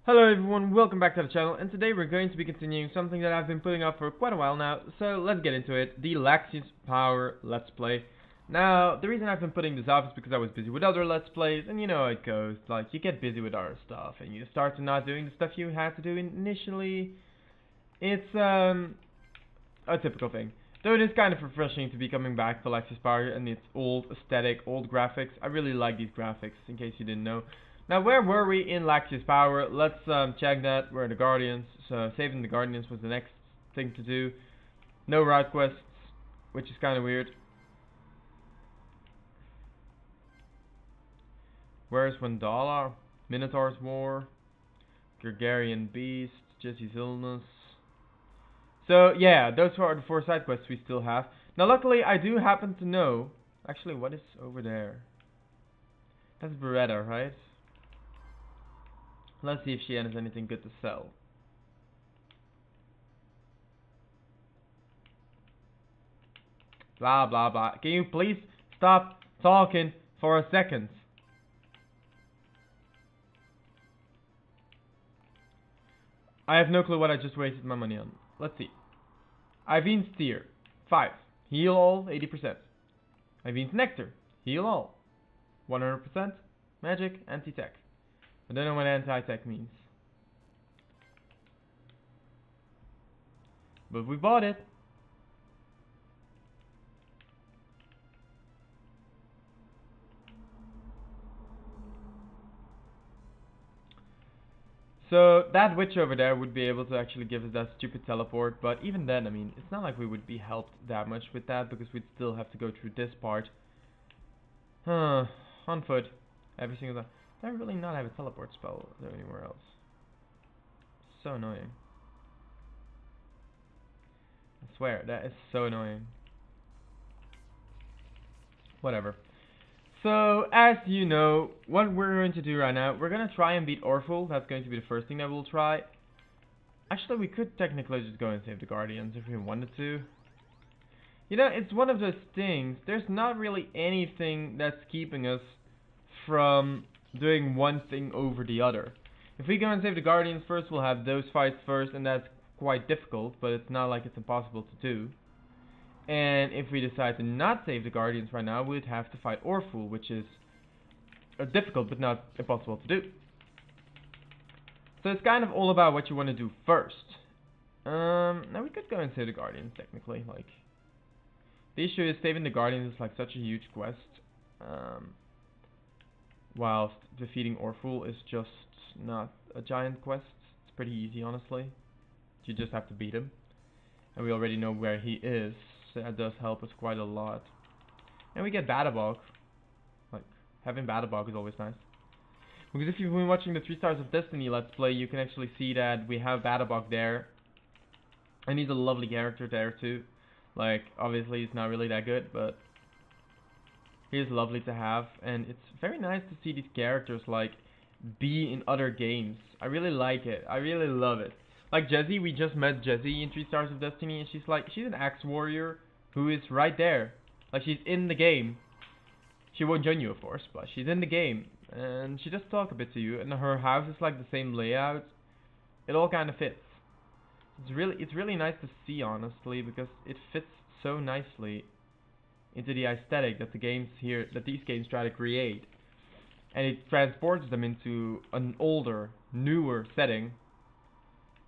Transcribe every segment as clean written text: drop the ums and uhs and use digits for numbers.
Hello everyone, welcome back to the channel, and today we're going to be continuing something that I've been putting up for quite a while now, so let's get into it, the Laxius Power Let's Play. Now, the reason I've been putting this up is because I was busy with other Let's Plays, and you know how it goes, like, you get busy with other stuff, and you start to not doing the stuff you had to do initially. It's, a typical thing. Though it is kind of refreshing to be coming back to Laxius Power and its old aesthetic, old graphics. I really like these graphics, in case you didn't know. Now, where were we in Laxius Power? Let's check that. We're in the Guardians, so saving the Guardians was the next thing to do. No route quests, which is kind of weird. Where's Wendala? Minotaur's War, Gregarian Beast, Jesse's Illness. So, yeah, those are the 4 side quests we still have. Now, luckily, I do happen to know... Actually, what is over there? That's Beretta, right? Let's see if she has anything good to sell. Blah, blah, blah. Can you please stop talking for a second? I have no clue what I just wasted my money on. Let's see. Ivine's Steer, 5. Heal all, 80%. Ivine's Nectar, heal all, 100%. Magic, anti-tech. I don't know what anti-tech means. But we bought it. So that witch over there would be able to actually give us that stupid teleport, but even then, I mean, it's not like we would be helped that much with that, because we'd still have to go through this part. On foot. Every single time. Do I really not have a teleport spell anywhere else? So annoying. I swear, that is so annoying. Whatever. So, as you know, what we're going to do right now, we're going to try and beat Orphle. That's going to be the first thing that we'll try. Actually, we could technically just go and save the Guardians if we wanted to. You know, it's one of those things. There's not really anything that's keeping us from doing one thing over the other. If we go and save the Guardians first, we'll have those fights first, and that's quite difficult, but it's not like it's impossible to do. And if we decide to not save the Guardians right now, we'd have to fight Orphle, which is difficult but not impossible to do. So it's kind of all about what you want to do first. Now we could go and save the Guardians, technically. Like, the issue is saving the Guardians is like such a huge quest. Whilst defeating Orphle is just not a giant quest. It's pretty easy, honestly. You just have to beat him. And we already know where he is. So that does help us quite a lot. And we get Battlebog. Like, having Battlebog is always nice. Because if you've been watching the 3 Stars of Destiny Let's Play, you can actually see that we have Battlebog there. And he's a lovely character there too. Like, obviously he's not really that good, but he is lovely to have. And it's very nice to see these characters, like, be in other games. I really like it. I really love it. Like Jessie, we just met Jessie in 3 Stars of Destiny, and she's an axe warrior who is right there. Like, she's in the game. She won't join you, of course, but she's in the game. And she does talk a bit to you, and her house is like the same layout. It all kind of fits. It's really nice to see, honestly, because it fits so nicely into the aesthetic that these games try to create. And it transports them into an older, newer setting,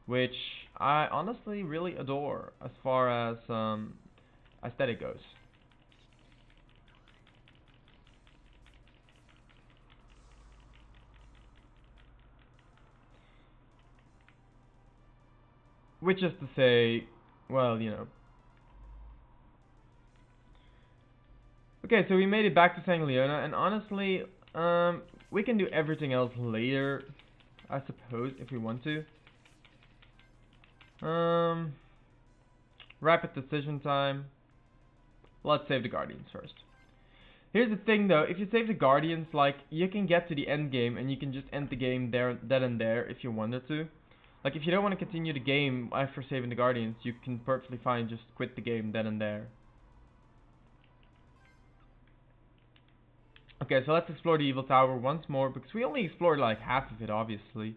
which I honestly really adore as far as aesthetic goes. Which is to say, well, you know. Okay, so we made it back to Sangliona, and honestly, we can do everything else later, I suppose, if we want to. Rapid decision time. Let's save the Guardians first. Here's the thing though, if you save the Guardians, like, you can get to the end game and you can just end the game there, then and there, if you wanted to. Like, if you don't want to continue the game after saving the Guardians, you can perfectly fine just quit the game then and there. Okay, so let's explore the Evil Tower once more, because we only explored like half of it, obviously.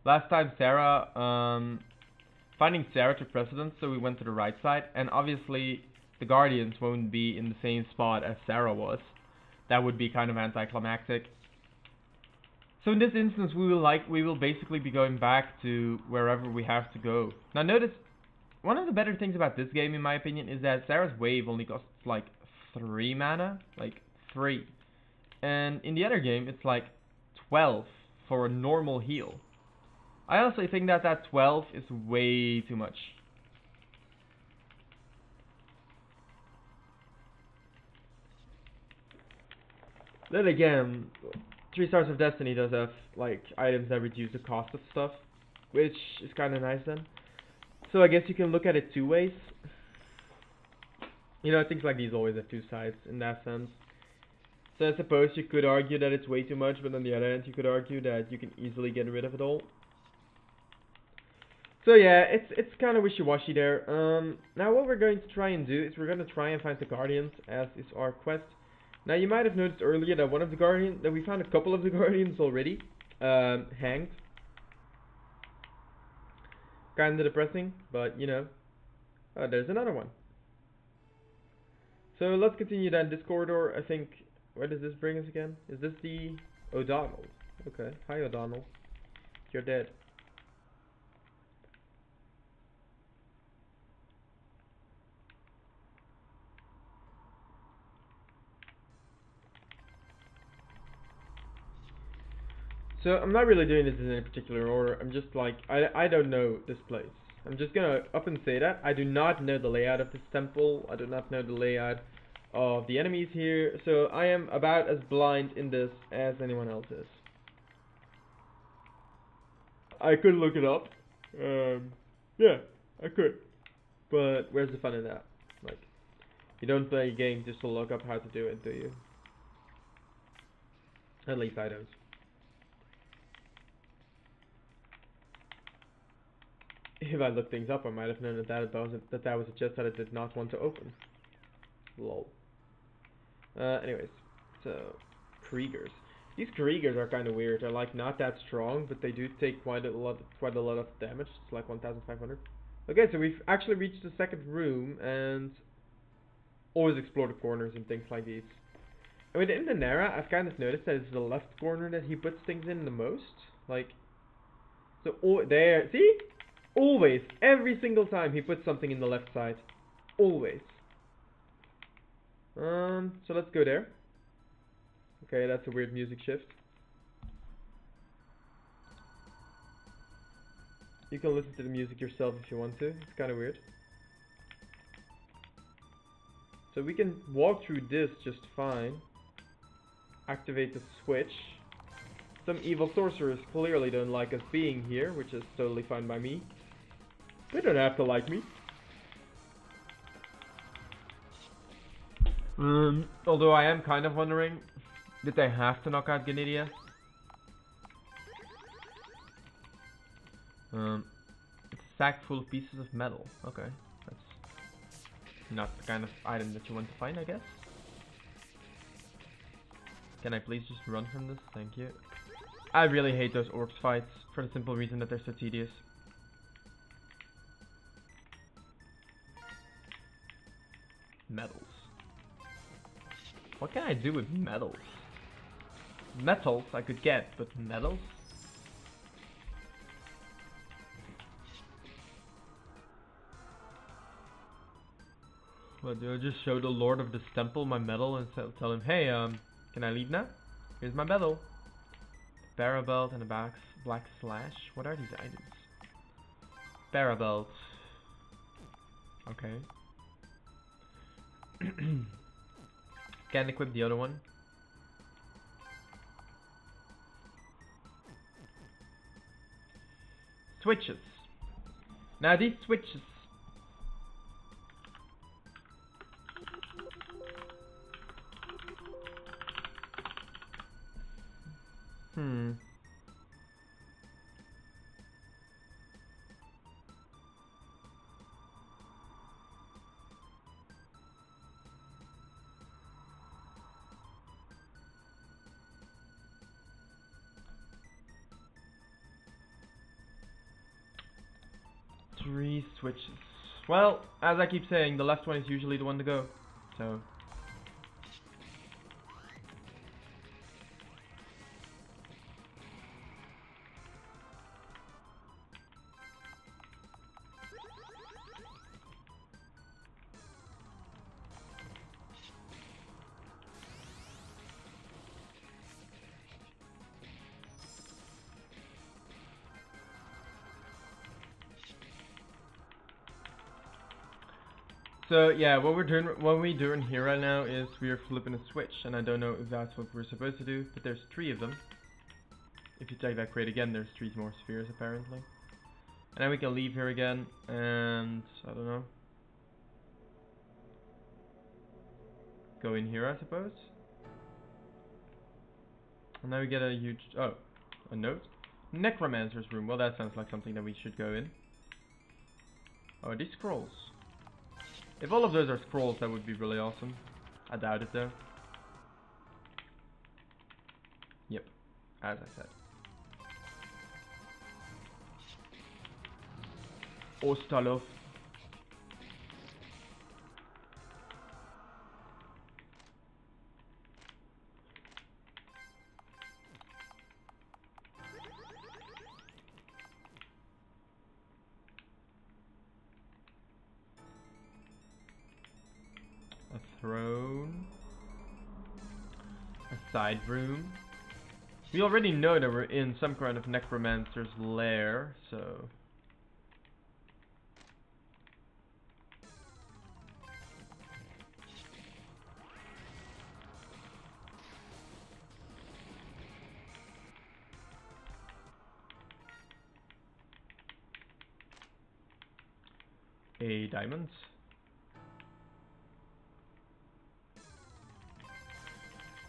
Last time finding Sarah took precedence, so we went to the right side, and obviously the Guardians won't be in the same spot as Sarah was. That would be kind of anticlimactic. So in this instance, we will basically be going back to wherever we have to go. Now notice, one of the better things about this game, in my opinion, is that Sarah's wave only costs like 3 mana, like 3, and in the other game it's like 12 for a normal heal. I honestly think that 12 is way too much. Then again, 3 Stars of Destiny does have like items that reduce the cost of stuff, which is kind of nice then. So I guess you can look at it two ways. You know, things like these always have two sides in that sense. So I suppose you could argue that it's way too much, but on the other hand you could argue that you can easily get rid of it all. So yeah, it's kind of wishy-washy there. Now what we're going to try and do is we're going to try and find the Guardians, as is our quest. Now you might have noticed earlier that we found a couple of the Guardians already, hanged. Kinda depressing, but you know, there's another one. So let's continue then. This corridor, I think, where does this bring us again? Is this the O'Donnell? Okay, hi O'Donnell. You're dead. So I'm not really doing this in any particular order. I'm just like, I don't know this place. I'm just gonna up and say that. I do not know the layout of this temple. I do not know the layout of the enemies here. So I am about as blind in this as anyone else is. I could look it up. Yeah, I could. But where's the fun in that? Like, you don't play a game just to look up how to do it, do you? At least I don't. If I looked things up, I might have known that was a chest that I did not want to open. Lol. Anyways, so Kriegers. These Kriegers are kind of weird. They're like not that strong, but they do take quite a lot of damage. It's like 1,500. Okay, so we've actually reached the second room, and always explore the corners and things like these. I mean, in the Nara, I've kind of noticed that it's the left corner that he puts things in the most. Like, so there, see? Always, every single time he puts something in the left side. Always. So let's go there. Okay, that's a weird music shift. You can listen to the music yourself if you want to. It's kind of weird. So we can walk through this just fine. Activate the switch. Some evil sorcerers clearly don't like us being here, which is totally fine by me. They don't have to like me. Although I am kind of wondering, did they have to knock out Genidia? It's a sack full of pieces of metal. Okay, that's not the kind of item that you want to find, I guess. Can I please just run from this? Thank you. I really hate those orcs fights, for the simple reason that they're so tedious. Metals. What can I do with metals? Metals I could get, but metals? What, do I just show the lord of this temple my medal and tell him, hey, can I leave now? Here's my medal. Barabelt and a black slash. What are these items? Barabelt. Okay. Can't equip the other one. Switches. Now these switches. 3 switches. Well, as I keep saying, the left one is usually the one to go. So... So yeah, what we're doing here right now is we're flipping a switch, and I don't know if that's what we're supposed to do, but there's 3 of them. If you check that crate again, there's 3 more spheres apparently. And then we can leave here again, and I don't know. Go in here, I suppose. And now we get a huge, oh, a note. Necromancer's Room. Well, that sounds like something that we should go in. Oh, are these scrolls? If all of those are scrolls, that would be really awesome. I doubt it though. Yep, as I said. Ostalov. A throne. A side room. We already know that we're in some kind of necromancer's lair, so... A diamond.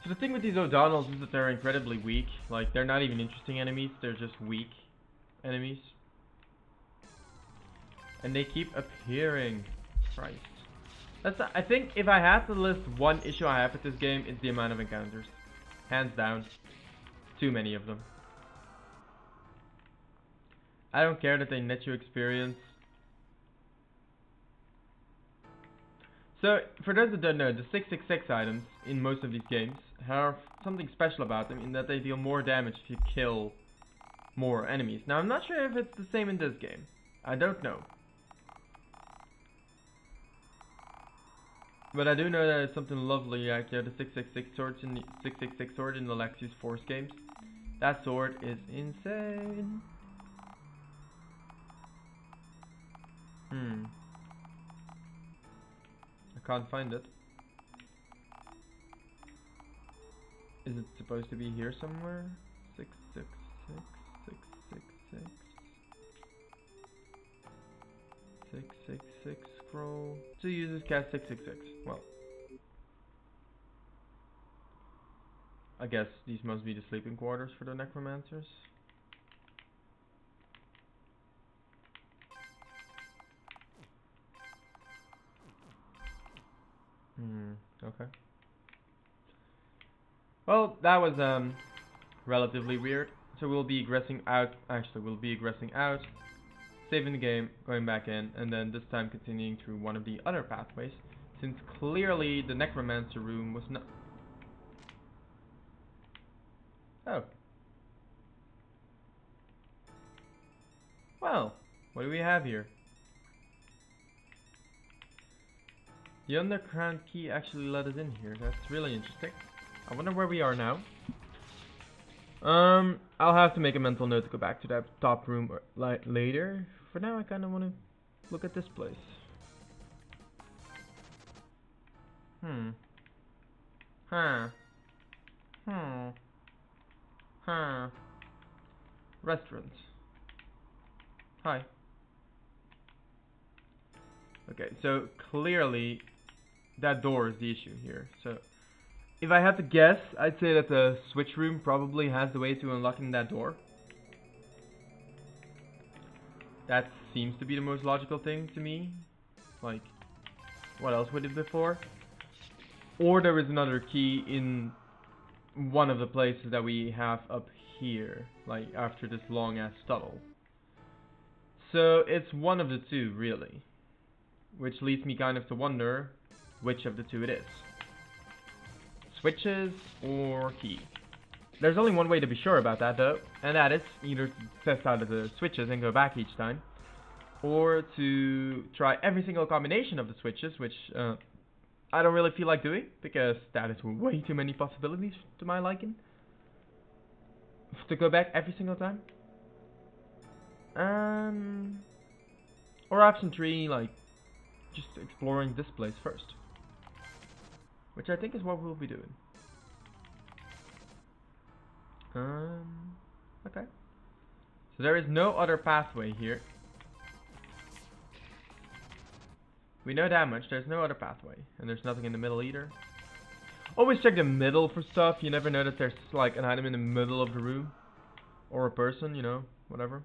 So the thing with these O'Donnells is that they're incredibly weak. Like, they're not even interesting enemies, they're just weak enemies. And they keep appearing. Christ. I think if I had to list one issue I have with this game, it's the amount of encounters. Hands down. Too many of them. I don't care that they net you experience. So, for those that don't know, the 666 items in most of these games have something special about them in that they deal more damage if you kill more enemies. Now, I'm not sure if it's the same in this game. I don't know. But I do know that it's something lovely, like the 666 sword in the Laxius Force games. That sword is insane. I can't find it. Is it supposed to be here somewhere? 666, 666, 666 scroll. So uses cast 666. Well, I guess these must be the sleeping quarters for the necromancers. Okay. Well, that was relatively weird. So we'll be egressing out. Actually, we'll be egressing out, saving the game, going back in, and then this time continuing through one of the other pathways, since clearly the Necromancer Room was not... Oh. Well, what do we have here? The underground key actually let us in here. That's really interesting. I wonder where we are now. I'll have to make a mental note to go back to that top room later. For now, I kind of want to look at this place. Restaurant. Hi. Okay, so clearly that door is the issue here. So if I had to guess, I'd say that the switch room probably has the way to unlocking that door. That seems to be the most logical thing to me. Like, what else would it be for? Or there is another key in one of the places that we have up here, like after this long ass tunnel. So it's one of the two, really. Which leads me kind of to wonder which of the two it is. Switches or key? There's only one way to be sure about that though, and that is either to test out of the switches and go back each time, or to try every single combination of the switches, which I don't really feel like doing, because that is way too many possibilities to my liking. To go back every single time. Or option 3, like, just exploring this place first. Which I think is what we'll be doing. Okay. So there is no other pathway here. We know that much, there's no other pathway. And there's nothing in the middle either. Always check the middle for stuff, you never know that there's like an item in the middle of the room. Or a person, you know, whatever.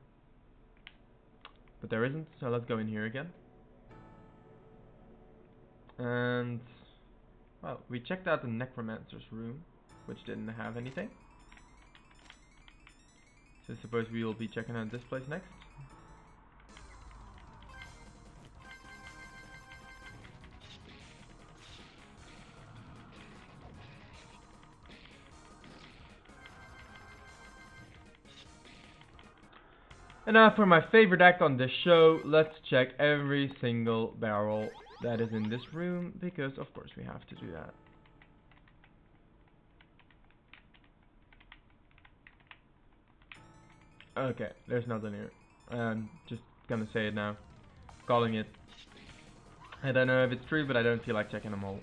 But there isn't, so let's go in here again. And, well, we checked out the Necromancer's Room, which didn't have anything. So I suppose we will be checking out this place next. And now for my favorite act on this show, let's check every single barrel that is in this room, because of course we have to do that. Okay, there's nothing here. I'm just gonna say it now. Calling it. I don't know if it's true, but I don't feel like checking them all.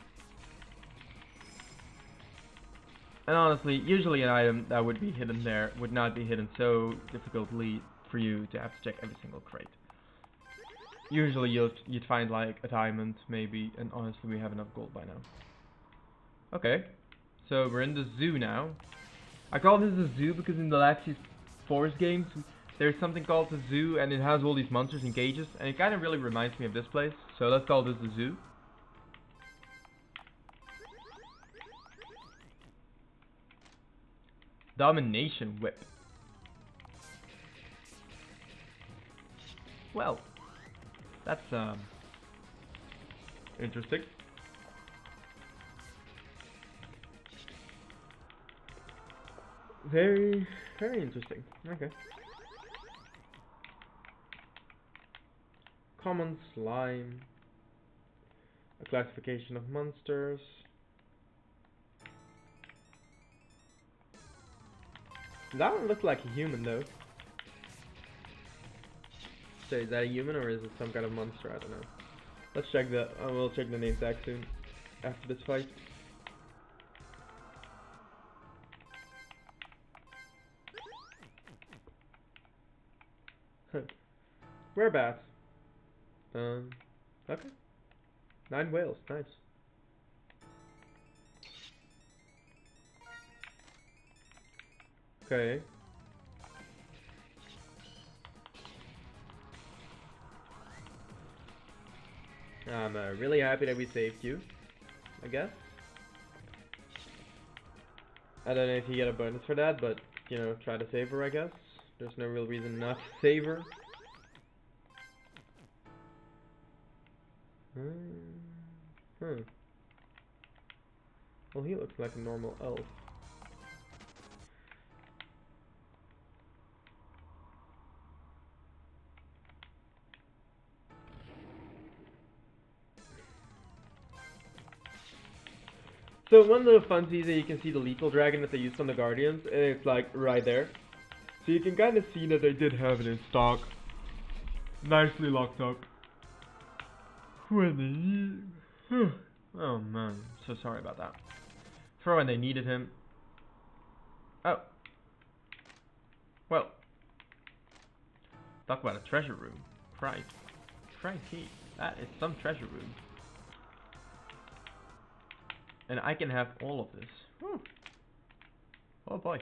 And honestly, usually an item that would be hidden there would not be hidden so difficultly for you to have to check every single crate. Usually you'd find like a diamond maybe, and honestly we have enough gold by now. Okay, so we're in the zoo now. I call this a zoo because in the Laxius Forest games there's something called the zoo, and it has all these monsters in cages, and it kind of really reminds me of this place, so let's call this the zoo. Domination whip. Well, that's interesting. Very interesting. Okay. Common slime. A classification of monsters. That one looks like a human though. So is that a human or is it some kind of monster? I don't know. Let's check the. We'll check the name tag soon. After this fight. Whereabouts? Okay. 9 whales, nice. Okay. I'm really happy that we saved you, I guess. I don't know if you get a bonus for that, but, you know, try to save her, I guess. There's no real reason not to save her. Well, he looks like a normal elf. So one of the funsies that you can see the lethal dragon that they used on the Guardians, and it's like right there. So you can kind of see that they did have it in stock. Nicely locked up. When they oh man, so sorry about that. For when they needed him. Oh. Well. Talk about a treasure room. Christ. Crikey. That is some treasure room. And I can have all of this. Whew. Oh boy.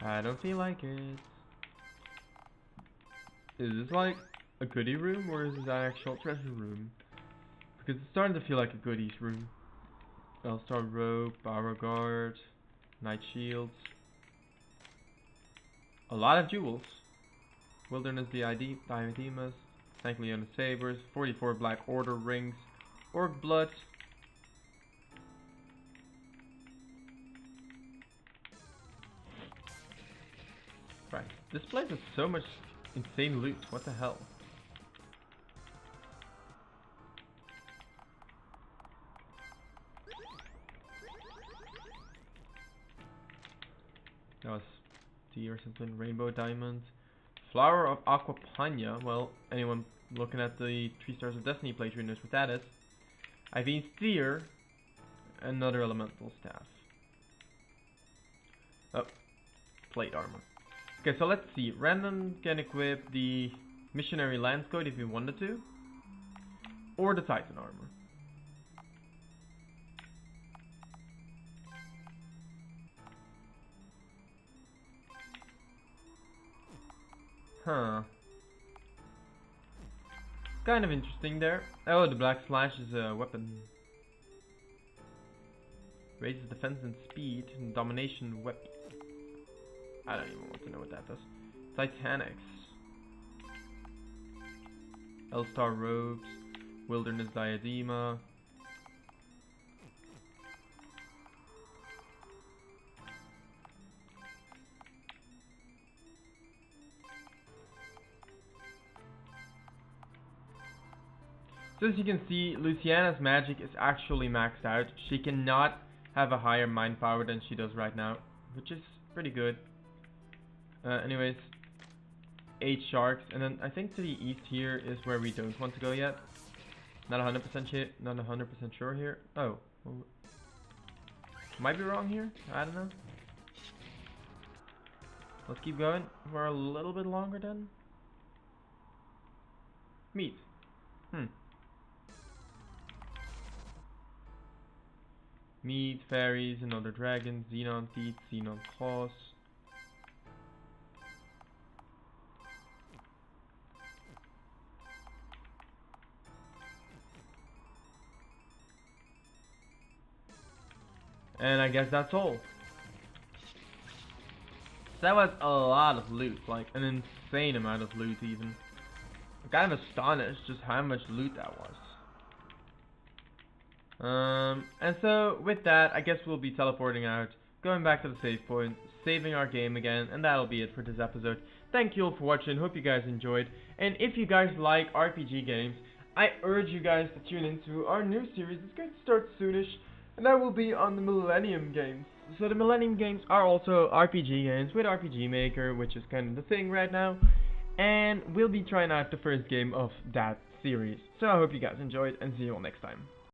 I don't feel like it. Is this like a goodie room or is this an actual treasure room? Because it's starting to feel like a goodies room. L-Star Rope, Power Guard, Knight Shields. A lot of jewels. Wilderness Diademas, Sancleona Sabers, 44 Black Order Rings, Orc Blood. Right, this place has so much insane loot, what the hell? That was tea or something. Rainbow Diamond. Flower of Aquapania. Well, anyone looking at the 3 Stars of Destiny playthrough knows what that is. Ivine's Tear. Another elemental staff. Oh, plate armor. Okay, so let's see. Random can equip the Missionary Lance Code if you wanted to. Or the Titan armor. Huh. Kind of interesting there. Oh, the Black Slash is a weapon. Raises defense and speed. And domination weapon. I don't even want to know what that does. Titanics. L-Star Robes. Wilderness Diadema. So as you can see, Luciana's magic is actually maxed out. She cannot have a higher mind power than she does right now, which is pretty good. Anyways, 8 sharks, and then I think to the east here is where we don't want to go yet. Not 100% sure here. Oh, well, might be wrong here. I don't know. Let's keep going for a little bit longer then. Meat. Meat, fairies, another dragon, xenon teeth, xenon claws. And I guess that's all. So that was a lot of loot, like an insane amount of loot even. I'm kind of astonished just how much loot that was. And so with that, I guess we'll be teleporting out, going back to the save point, saving our game again, and that'll be it for this episode. Thank you all for watching, hope you guys enjoyed, and if you guys like RPG games, I urge you guys to tune into our new series. It's going to start soonish, and that will be on the Millennium games. So the Millennium games are also RPG games with RPG Maker, which is kind of the thing right now, and we'll be trying out the first game of that series. So I hope you guys enjoyed, and see you all next time.